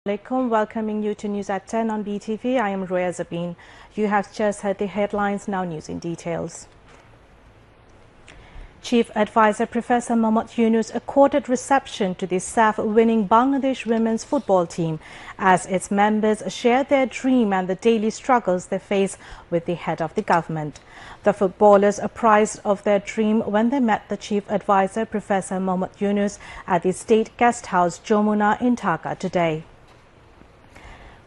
Alaikum, welcoming you to News at 10 on BTV. I am Roya Zabin. You have just heard the headlines, now news in details. Chief Advisor Professor Mohammad Yunus accorded reception to the SAF-winning Bangladesh women's football team as its members share their dream and the daily struggles they face with the head of the government. The footballers apprised of their dream when they met the Chief Advisor Professor Mohammad Yunus at the State Guest House Jamuna in Dhaka today.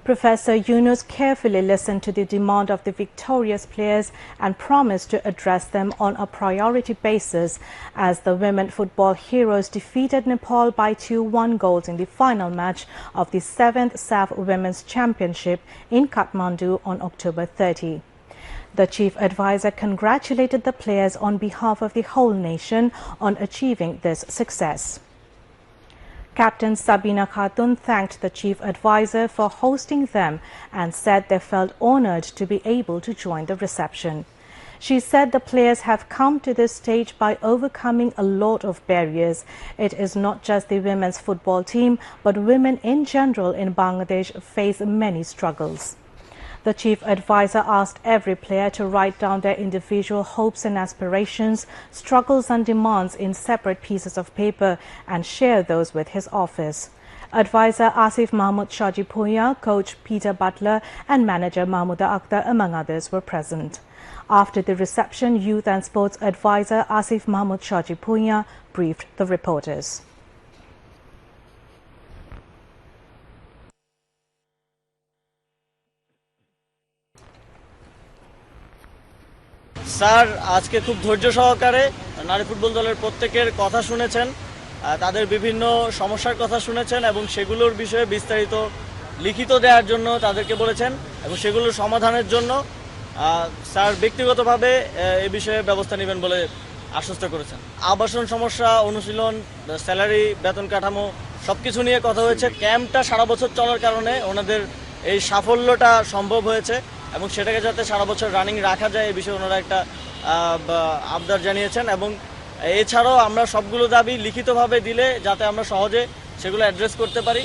Professor Yunus carefully listened to the demand of the victorious players and promised to address them on a priority basis as the women football heroes defeated Nepal by 2-1 goals in the final match of the 7th SAF Women's Championship in Kathmandu on October 30. The Chief Advisor congratulated the players on behalf of the whole nation on achieving this success. Captain Sabina Khatun thanked the Chief Advisor for hosting them and said they felt honored to be able to join the reception. She said the players have come to this stage by overcoming a lot of barriers. It is not just the women's football team, but women in general in Bangladesh face many struggles. The Chief Advisor asked every player to write down their individual hopes and aspirations, struggles and demands in separate pieces of paper and share those with his office. Advisor Asif Mahmood Shajipuya, coach Peter Butler and manager Mahmouda Akhtar, among others, were present. After the reception, Youth and Sports Advisor Asif Mahmood Shajipuya briefed the reporters. Sir আজকে খুব ধৈর্য সহকারে নারী football দলের প্রত্যেকের কথা শুনেছেন, তাদের বিভিন্ন সমস্যার কথা শুনেছেন এবং সেগুলোর বিষয়ে বিস্তারিত লিখিত দেওয়ার জন্য তাদেরকে বলেছেন এবং সেগুলোর সমাধানের জন্য স্যার ব্যক্তিগতভাবে এই বিষয়ে ব্যবস্থা নেবেন বলে আশ্বস্ত করেছেন। আবাসন সমস্যা, অনুশীলন, স্যালারি, বেতন কাঠামো সবকিছু নিয়ে কথা হয়েছে। ক্যাম্পটা সারা বছর চলার কারণে ওনাদের এই সাফল্যটা সম্ভব হয়েছে এবং সেটাকে যাতে সারা বছর রানিং রাখা যায় এই বিষয়ে ওনারা একটা আবদার জানিয়েছেন এবং এছাড়াও আমরা সবগুলো দাবি লিখিতভাবে দিলে যাতে আমরা সহজে সেগুলো অ্যাড্রেস করতে পারি।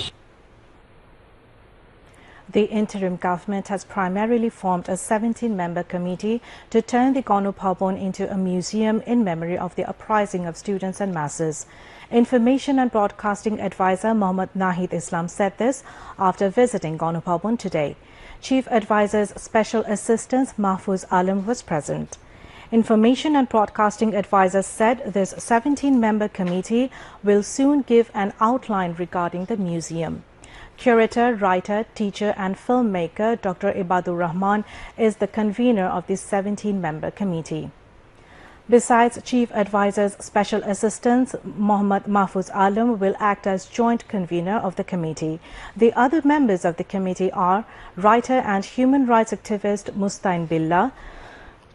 The interim government has primarily formed a 17-member committee to turn the Ganopabon into a museum in memory of the uprising of students and masses. Information and Broadcasting Advisor Mohammad Nahid Islam said this after visiting Ganopabon today. Chief Advisor's Special Assistant Mahfuz Alam was present. Information and Broadcasting Advisor said this 17-member committee will soon give an outline regarding the museum. Curator, writer, teacher and filmmaker Dr. Ibadur Rahman is the convener of this 17-member committee. Besides Chief Advisor's Special Assistant, Mohammad Mahfuz Alam will act as joint convener of the committee. The other members of the committee are writer and human rights activist Mustain Billah,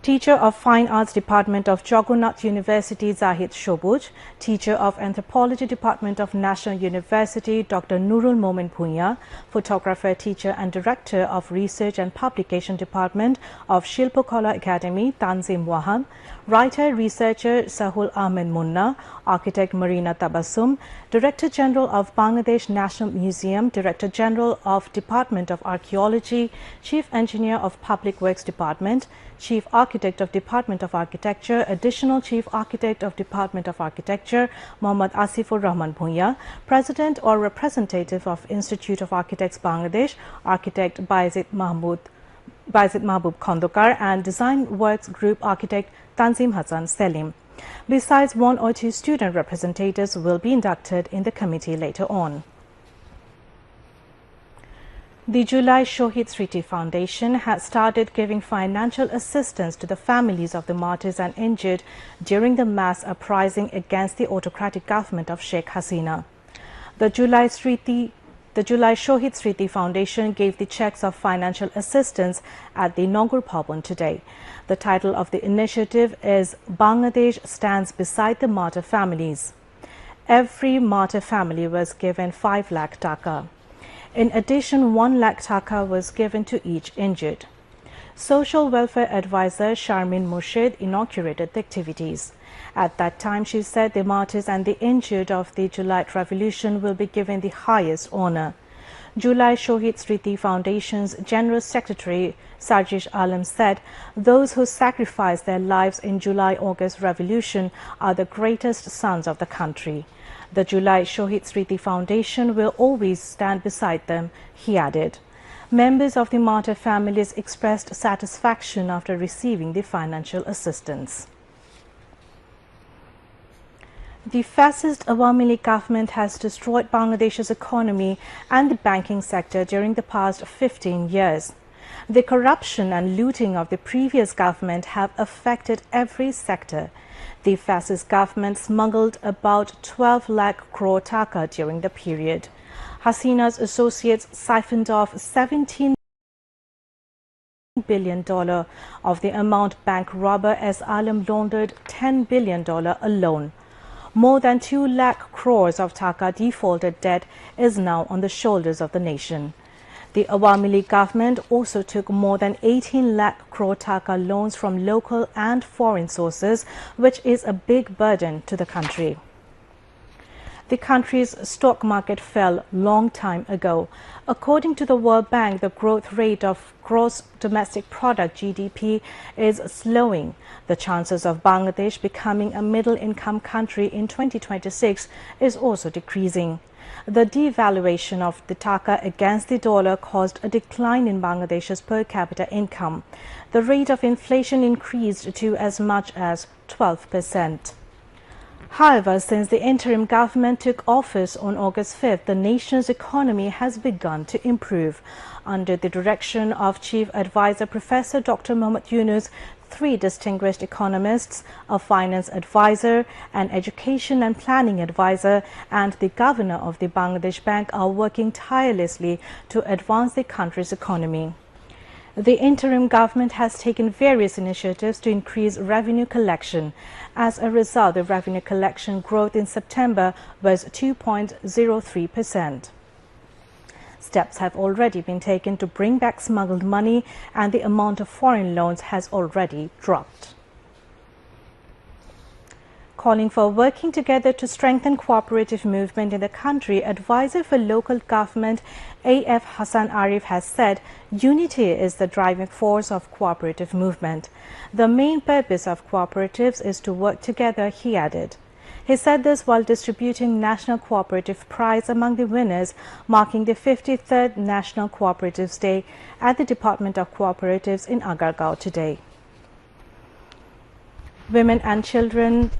Teacher of Fine Arts Department of Jagannath University Zahid Shobuj, Teacher of Anthropology Department of National University Dr. Nurul Momin Punya, Photographer, Teacher and Director of Research and Publication Department of Shilpokala Academy Tanzim Wahab, Writer, Researcher Sahul Ahmed Munna, Architect Marina Tabassum, Director General of Bangladesh National Museum, Director General of Department of Archaeology, Chief Engineer of Public Works Department, Chief Architect of Department of Architecture, Additional Chief Architect of Department of Architecture, Mohammad Asifur Rahman Bhuiya, President or Representative of Institute of Architects Bangladesh, Architect Bayezid Mahbub Khondokar, and Design Works Group Architect Tanzim Hassan Selim. Besides, 1 or 2 student representatives will be inducted in the committee later on. The July Shohid Sriti Foundation has started giving financial assistance to the families of the martyrs and injured during the mass uprising against the autocratic government of Sheikh Hasina. The July Shohid Sriti Foundation gave the checks of financial assistance at the Nagar Bhavan today. The title of the initiative is Bangladesh Stands Beside the Martyr Families. Every martyr family was given 5 lakh taka. In addition, 1 lakh taka was given to each injured. Social Welfare Advisor Sharmin Murshid inaugurated the activities. At that time, she said the martyrs and the injured of the July Revolution will be given the highest honor. July Shohid Smriti Foundation's General Secretary Sarjish Alam said, "Those who sacrificed their lives in July-August revolution are the greatest sons of the country. The July Shohid Smriti Foundation will always stand beside them," he added. Members of the martyr families expressed satisfaction after receiving the financial assistance. The fascist Awami League government has destroyed Bangladesh's economy and the banking sector during the past 15 years. The corruption and looting of the previous government have affected every sector. The fascist government smuggled about 12 lakh crore taka during the period. Hasina's associates siphoned off $17 billion of the amount bank robber S. Alam laundered $10 billion alone. More than 2 lakh crores of taka defaulted debt is now on the shoulders of the nation. The Awami League government also took more than 18 lakh crore taka loans from local and foreign sources, which is a big burden to the country. The country's stock market fell long time ago. According to the World Bank, the growth rate of gross domestic product (GDP) is slowing. The chances of Bangladesh becoming a middle-income country in 2026 is also decreasing. The devaluation of the taka against the dollar caused a decline in Bangladesh's per capita income. The rate of inflation increased to as much as 12%. However, since the interim government took office on August 5th, the nation's economy has begun to improve. Under the direction of Chief Advisor Professor Dr. Muhammad Yunus, 3 distinguished economists, a finance advisor, an education and planning advisor, and the governor of the Bangladesh Bank are working tirelessly to advance the country's economy. The interim government has taken various initiatives to increase revenue collection. As a result, the revenue collection growth in September was 2.03%. Steps have already been taken to bring back smuggled money, and the amount of foreign loans has already dropped. Calling for working together to strengthen cooperative movement in the country, advisor for local government A.F. Hassan Arif has said unity is the driving force of cooperative movement. The main purpose of cooperatives is to work together, he added. He said this while distributing National Cooperative Prize among the winners, marking the 53rd National Cooperatives Day at the Department of Cooperatives in Agargaon today. Women and Children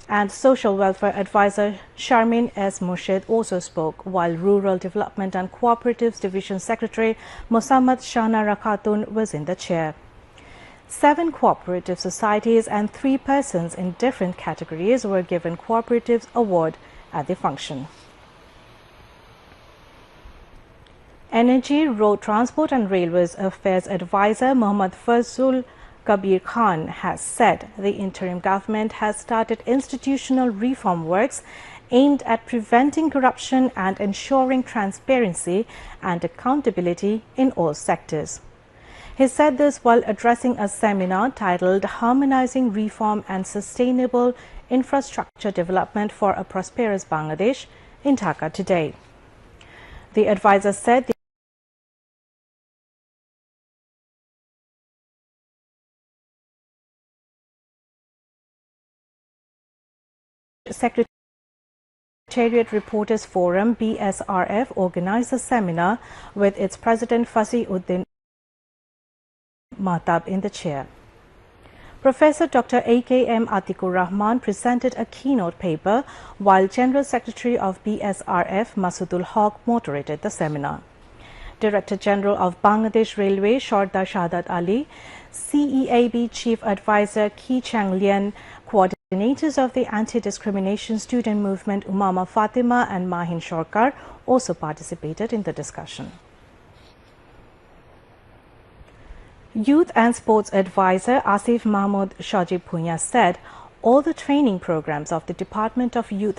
and Social Welfare Advisor Sharmin S. Murshid also spoke, while Rural Development and Cooperatives Division Secretary Mosammad Shahnara Khatun was in the chair. 7 cooperative societies and 3 persons in different categories were given Cooperatives Award at the function. Energy, Road Transport and Railways Affairs Advisor Mohammad Fazul Kabir Khan has said the interim government has started institutional reform works aimed at preventing corruption and ensuring transparency and accountability in all sectors. He said this while addressing a seminar titled Harmonizing Reform and Sustainable Infrastructure Development for a Prosperous Bangladesh in Dhaka today. The advisor said the Secretariat Reporters Forum (BSRF) organized a seminar with its president Fasiuddin Mahtab in the chair. Professor Dr. A.K.M. Atikur Rahman presented a keynote paper, while General Secretary of BSRF Masudul Haq moderated the seminar. Director General of Bangladesh Railway Shorda Shahadat Ali, CEAB Chief Advisor Ki Chang Lien, coordinators of the Anti-Discrimination Student Movement Umama Fatima and Mahin Shorkar also participated in the discussion. Youth and Sports Advisor Asif Mahmood Shajib Punya said all the training programs of the Department of Youth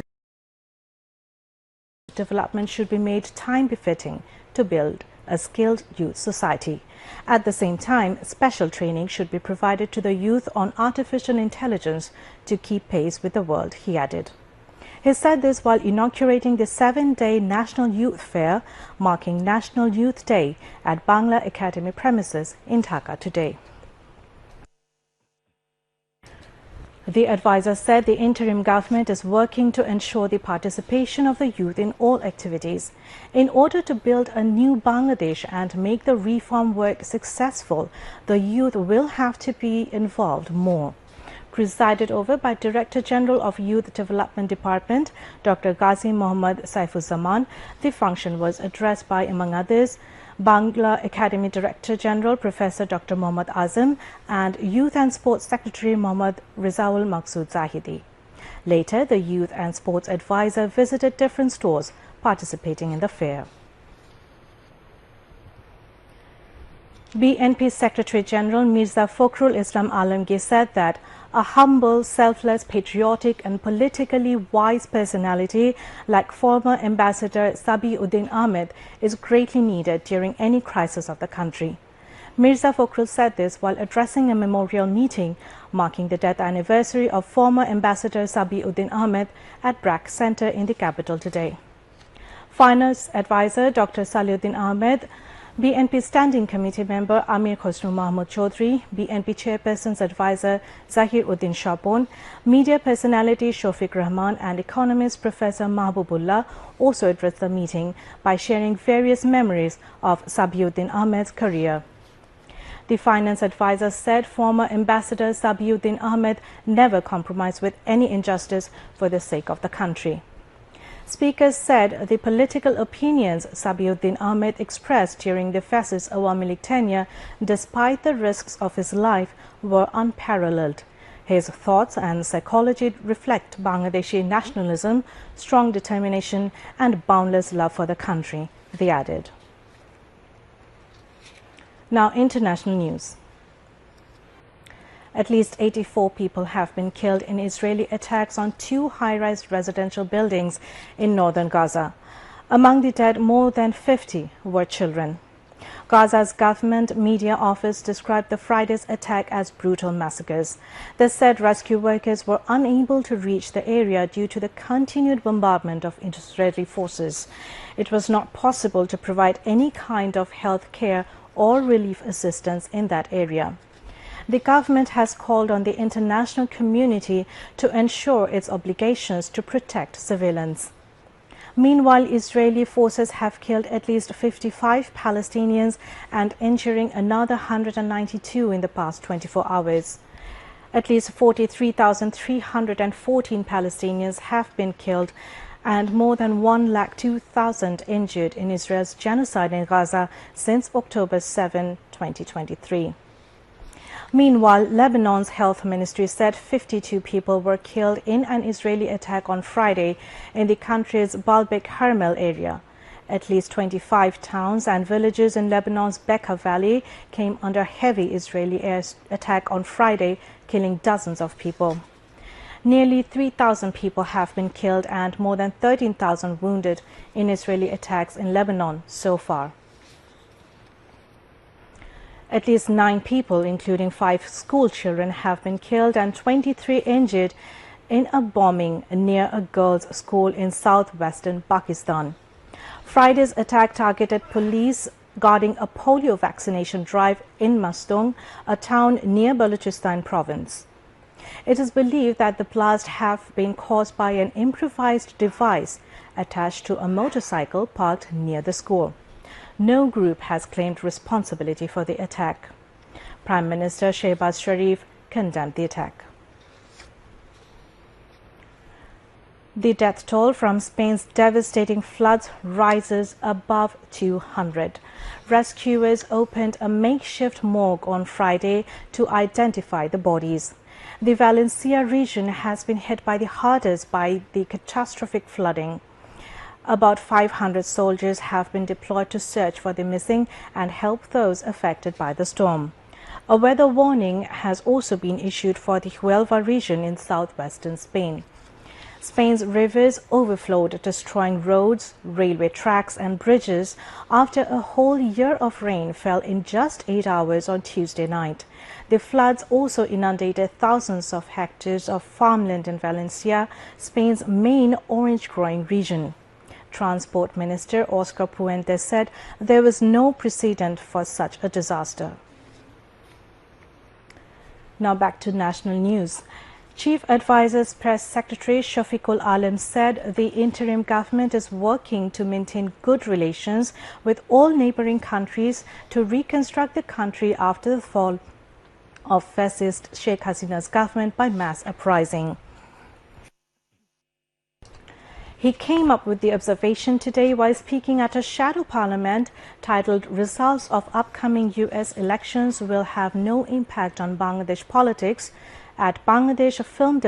Development should be made time-befitting to build a skilled youth society. At the same time, special training should be provided to the youth on artificial intelligence to keep pace with the world, he added. He said this while inaugurating the 7-day National Youth Fair, marking National Youth Day at Bangla Academy premises in Dhaka today. The advisor said the interim government is working to ensure the participation of the youth in all activities. In order to build a new Bangladesh and make the reform work successful, the youth will have to be involved more. Presided over by Director General of Youth Development Department, Dr. Ghazi Mohammad Saifuzzaman, the function was addressed by, among others, Bangla Academy Director General Professor Dr. Mohammad Azam and Youth and Sports Secretary Mohammad Rizaul Maqsood Zahidi. Later, the Youth and Sports Advisor visited different stores participating in the fair. BNP Secretary General Mirza Fakhrul Islam Alamgir said that a humble, selfless, patriotic and politically wise personality like former Ambassador Sabiuddin Ahmed is greatly needed during any crisis of the country. Mirza Fakhrul said this while addressing a memorial meeting marking the death anniversary of former Ambassador Sabiuddin Ahmed at BRAC Center in the capital today. Finance Advisor Dr. Saliuddin Ahmed, BNP Standing Committee member Amir Khosrow Mahmood Chaudhry, BNP Chairperson's Advisor Zahir Uddin Shapon, media personality Shofiq Rahman and economist Professor Mahbubullah also addressed the meeting by sharing various memories of Sabiuddin Ahmed's career. The finance advisor said former Ambassador Sabiuddin Ahmed never compromised with any injustice for the sake of the country. Speakers said the political opinions Sabiuddin Ahmed expressed during the fascist Awami League tenure, despite the risks of his life, were unparalleled. His thoughts and psychology reflect Bangladeshi nationalism, strong determination and boundless love for the country, they added. Now, international news. At least 84 people have been killed in Israeli attacks on 2 high-rise residential buildings in northern Gaza. Among the dead, more than 50 were children. Gaza's government media office described the Friday's attack as brutal massacres. They said rescue workers were unable to reach the area due to the continued bombardment of Israeli forces. It was not possible to provide any kind of health care or relief assistance in that area. The government has called on the international community to ensure its obligations to protect civilians. Meanwhile, Israeli forces have killed at least 55 Palestinians and injuring another 192 in the past 24 hours. At least 43,314 Palestinians have been killed and more than 102,000 injured in Israel's genocide in Gaza since October 7, 2023. Meanwhile, Lebanon's health ministry said 52 people were killed in an Israeli attack on Friday in the country's Baalbek Hermel area. At least 25 towns and villages in Lebanon's Bekaa Valley came under heavy Israeli air attack on Friday, killing dozens of people. Nearly 3,000 people have been killed and more than 13,000 wounded in Israeli attacks in Lebanon so far. At least 9 people, including 5 school children, have been killed and 23 injured in a bombing near a girls' school in southwestern Pakistan. Friday's attack targeted police guarding a polio vaccination drive in Mastung, a town near Balochistan province. It is believed that the blast have been caused by an improvised device attached to a motorcycle parked near the school. No group has claimed responsibility for the attack. Prime Minister Shehbaz Sharif condemned the attack. The death toll from Spain's devastating floods rises above 200. Rescuers opened a makeshift morgue on Friday to identify the bodies. The Valencia region has been hit by the hardest by the catastrophic flooding. About 500 soldiers have been deployed to search for the missing and help those affected by the storm. A weather warning has also been issued for the Huelva region in southwestern Spain. Spain's rivers overflowed, destroying roads, railway tracks and bridges after a whole year of rain fell in just 8 hours on Tuesday night. The floods also inundated thousands of hectares of farmland in Valencia, Spain's main orange-growing region. Transport Minister Oscar Puente said there was no precedent for such a disaster. Now back to national news. Chief Advisor's Press Secretary Shafiqul Alam said the interim government is working to maintain good relations with all neighboring countries to reconstruct the country after the fall of fascist Sheikh Hasina's government by mass uprising. He came up with the observation today while speaking at a shadow parliament titled "Results of Upcoming US Elections Will Have No Impact on Bangladesh Politics" at Bangladesh Film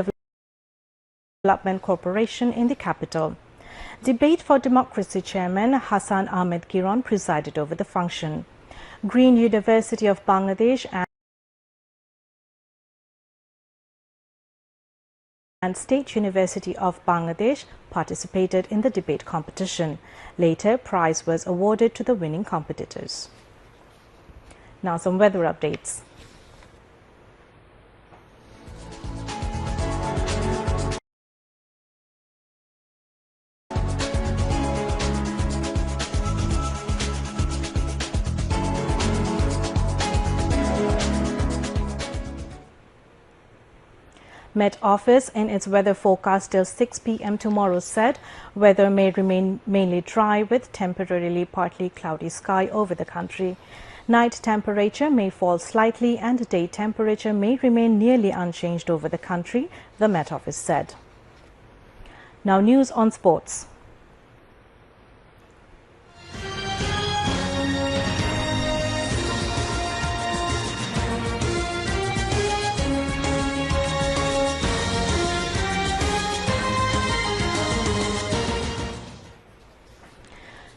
Development Corporation in the capital. Debate for Democracy Chairman Hassan Ahmed Giron presided over the function. Green University of Bangladesh and State University of Bangladesh participated in the debate competition. Later, prize was awarded to the winning competitors. Now some weather updates. Met Office in its weather forecast till 6 p.m. tomorrow said weather may remain mainly dry with temporarily partly cloudy sky over the country. Night temperature may fall slightly and day temperature may remain nearly unchanged over the country, the Met Office said. Now news on sports.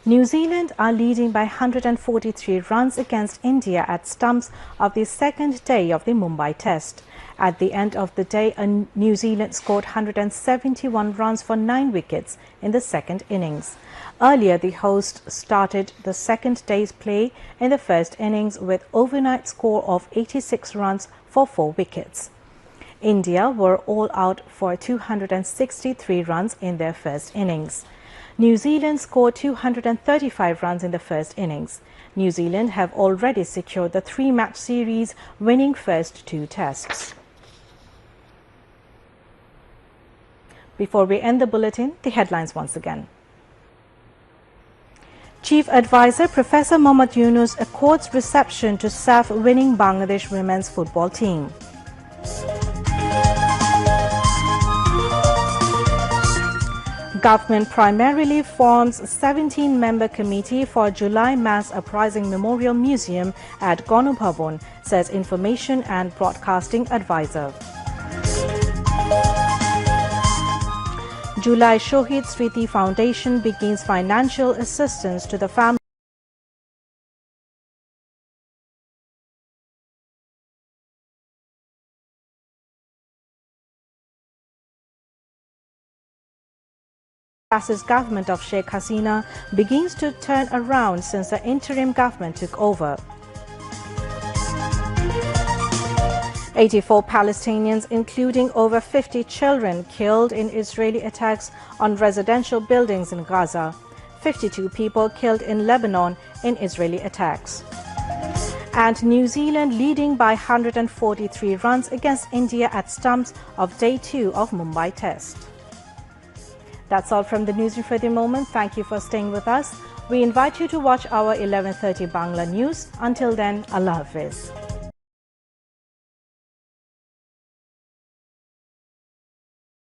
New Zealand are leading by 143 runs against India at stumps of the second day of the Mumbai Test. At the end of the day, New Zealand scored 171 runs for 9 wickets in the second innings. Earlier, the hosts started the second day's play in the first innings with overnight score of 86 runs for 4 wickets. India were all out for 263 runs in their first innings. New Zealand scored 235 runs in the first innings. New Zealand have already secured the 3-match series, winning first 2 tests. Before we end the bulletin, the headlines once again. Chief Advisor Professor Mohammad Yunus accords reception to SAF winning Bangladesh women's football team. Government primarily forms 17-member committee for July Mass Uprising Memorial Museum at Ganobhabon, says Information and Broadcasting Advisor. July Shohid Smriti Foundation begins financial assistance to the family government of Sheikh Hasina begins to turn around since the interim government took over. 84 Palestinians, including over 50 children, killed in Israeli attacks on residential buildings in Gaza. 52 people killed in Lebanon in Israeli attacks. And New Zealand leading by 143 runs against India at stumps of Day 2 of Mumbai Test. That's all from the newsroom for the moment. Thank you for staying with us. We invite you to watch our 11:30 Bangla news. Until then, Allah Hafiz.